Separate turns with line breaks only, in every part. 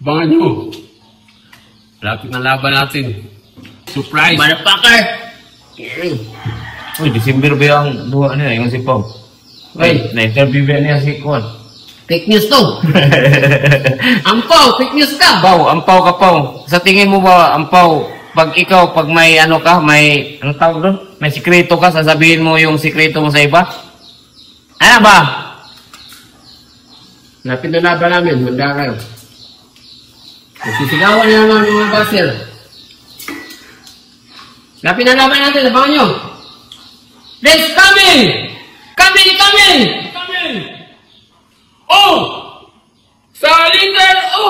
Abangan nyo. Lapit na laban natin. Surprise!
Motherfucker!
Uy, December ba yung duha niya, yung si Pao? Uy, na-interview ba niya si Kwan?
Fake news to! Ampaw! Fake news ka!
Pao, ampaw ka Pao. Sa tingin mo ba, ampaw, pag ikaw, pag may ano ka, may, anong tawag doon? May sikreto ka, sasabihin mo yung sikreto mo sa iba? Ano ba?
Lapit na laban namin. Handa kayo.
Sisigawan na naman yung mga basil. Lapit na laban natin, abangan nyo! Let's coming! Coming!
Coming! Oh! Sa letter O!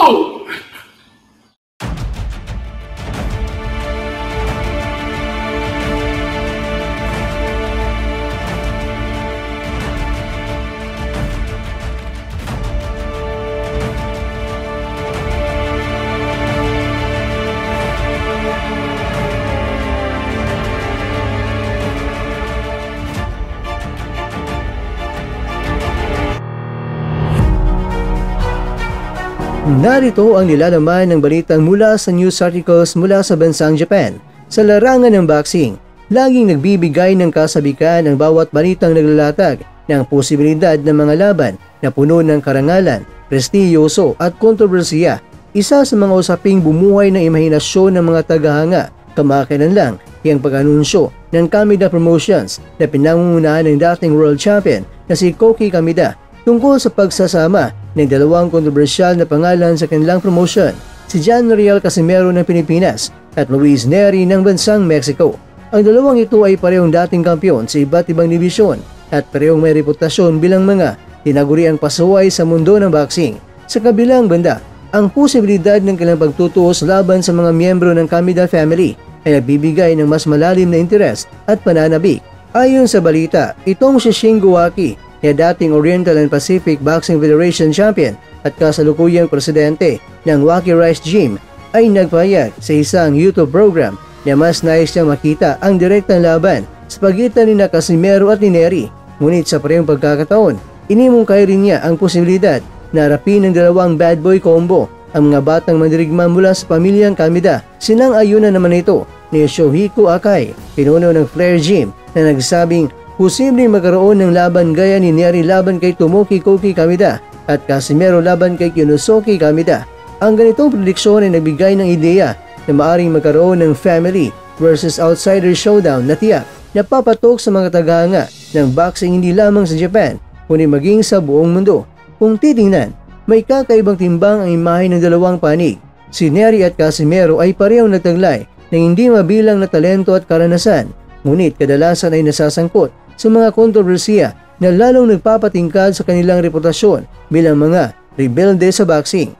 Narito ang nilalaman ng balitang mula sa news articles mula sa bansang Japan. Sa larangan ng boxing, laging nagbibigay ng kasabikan ang bawat balitang naglalatag ng posibilidad ng mga laban na puno ng karangalan, prestiyoso at kontrobersiya. Isa sa mga usaping bumuhay ng imahinasyon ng mga tagahanga, kamakailan lang yung pag-anunsyo ng Kamida Promotions na pinangungunahan ng dating world champion na si Koki Kamida tungkol sa pagsasama ng dalawang kontrobersyal na pangalan sa kanilang promotion, si John Riel Casimero ng Pilipinas at Luis Neri ng bansang Mexico. Ang dalawang ito ay parehong dating kampiyon sa iba't ibang dibisyon at parehong may reputasyon bilang mga tinaguriang pasaway sa mundo ng boxing. Sa kabilang banda, ang posibilidad ng kanilang pagtutuos laban sa mga miyembro ng Kamida family ay nagbibigay ng mas malalim na interes at pananabik. Ayon sa balita, itong si Shingo Waki na dating Oriental and Pacific Boxing Federation champion at kasalukuyang presidente ng Waki Rice Gym ay nagpahayag sa isang YouTube program na mas nais niyang makita ang direktang laban sa pagitan ni Casimero at ni Neri. Ngunit sa parehong pagkakataon, inimungkay rin niya ang posibilidad na harapin ng dalawang bad boy combo ang mga batang mandirigma mula sa pamilyang Kamida. Sinang-ayunan naman ito ni Shohiko Akai, pinuno ng Flair Gym, na nagsabing posibleng magkaroon ng laban gaya ni Neri laban kay Tomoki Koki Kamida at Casimero laban kay Kyunosuke Kamida. Ang ganitong prediksyon ay nagbigay ng ideya na maaring magkaroon ng family versus outsider showdown na tiyak na papatok sa mga tagahanga ng boxing hindi lamang sa Japan kundi maging sa buong mundo. Kung titingnan, may kakaibang timbang ang imahe ng dalawang panig. Si Neri at Casimero ay parehong nagtaglay ng hindi mabilang na talento at karanasan, ngunit kadalasan ay nasasangkot sa mga kontrobersiya na lalong nagpapatingkad sa kanilang reputasyon bilang mga rebelde sa boxing.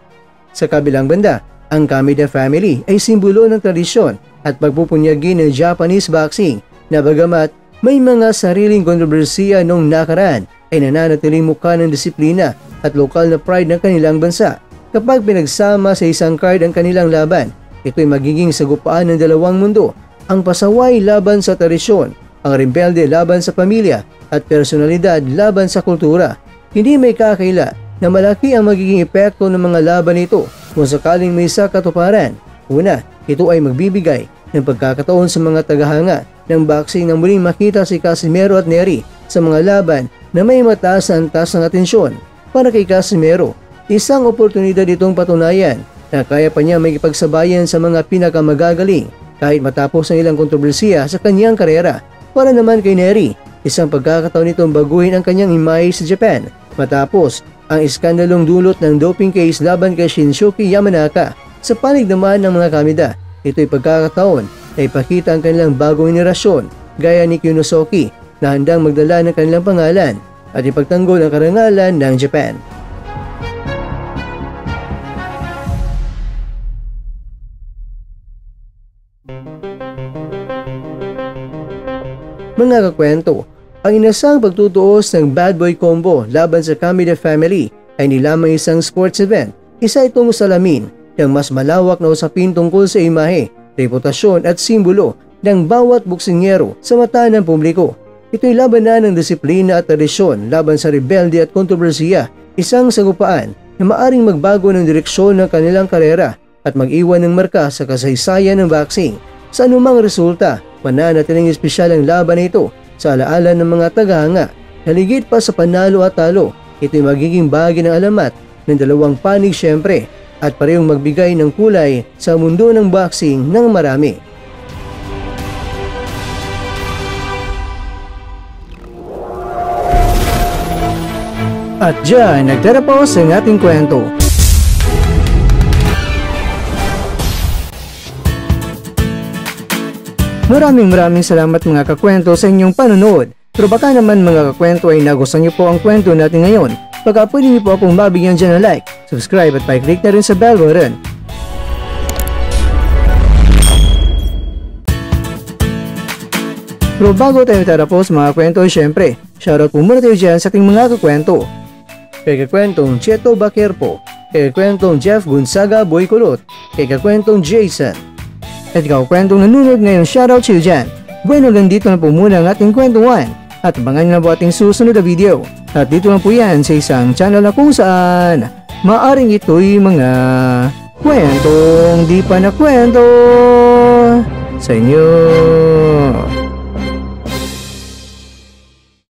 Sa kabilang banda, ang Kamida family ay simbolo ng tradisyon at pagpupunyagi ng Japanese boxing na bagamat may mga sariling kontrobersiya noong nakaraan ay nananatiling mukha ng disiplina at lokal na pride ng kanilang bansa. Kapag pinagsama sa isang card ang kanilang laban, ito'y magiging sagupaan ng dalawang mundo, ang pasaway laban sa tradisyon, ang rebelde laban sa pamilya at personalidad laban sa kultura. Hindi may kakaila na malaki ang magiging epekto ng mga laban ito kung sakaling may isa katuparan. Una, ito ay magbibigay ng pagkakataon sa mga tagahanga ng boxing na muling makita si Casimero at Neri sa mga laban na may mataas na antas ng atensyon. Para kay Casimero, isang oportunidad itong patunayan na kaya pa niya makipagsabayan sa mga pinakamagagaling kahit matapos ang ilang kontrobersiya sa kanyang karera. Para naman kay Neri, isang pagkakataon nitong baguhin ang kanyang imahe sa Japan matapos ang iskandalong dulot ng doping case laban kay Shinsuke Yamanaka. Sa panig naman ng mga Kamida, ito'y pagkakataon na ipakita ang kanilang bagong henerasyon gaya ni Kyunosuke na handang magdala ng kanilang pangalan at ipagtanggol ang karangalan ng Japan. Mga kakwento, ang inasang pagtutuos ng bad boy combo laban sa Kamida family ay hindi lamang isang sports event. Isa itong salamin ng mas malawak na usapin tungkol sa imahe, reputasyon at simbolo ng bawat boksingero sa mata ng publiko. Ito'y labanan ng disiplina at tradisyon laban sa rebelde at kontrobersiya, isang sagupaan na maaring magbago ng direksyon ng kanilang karera at mag-iwan ng marka sa kasaysayan ng boxing. Sa anumang resulta, mananatiling espesyal ang laban na ito sa alaala ng mga tagahanga. Haligit pa sa panalo at talo, ito'y magiging bahagi ng alamat ng dalawang panig syempre at parehong magbigay ng kulay sa mundo ng boxing ng marami. At dyan, nagtatapos ang ating kwento. Maraming salamat mga kakwento sa inyong panonood. Pero baka naman mga kakwento ay nagustuhan niyo po ang kwento natin ngayon. Baka pwede niyo po akong mabigyan dyan ng like, subscribe at pa-click na rin sa bell button. Pero bago tayo tatapos mga kwento, syempre, shoutout po muna tayo dyan sa ating mga kakwento. Kay kakwentong Cheto Bakerpo, kay kakwentong Jeff Gonzaga Boycolot, kay kakwentong Jason. At kakwentong nanonood ngayon, shoutout sa iyo dyan. Bueno, dito na po muna ang ating kwentuhan. At abangan nyo na po ating susunod na video. At dito lang po yan sa isang channel na kung saan maaring ito'y mga kwentong di pa na kwento sa inyo.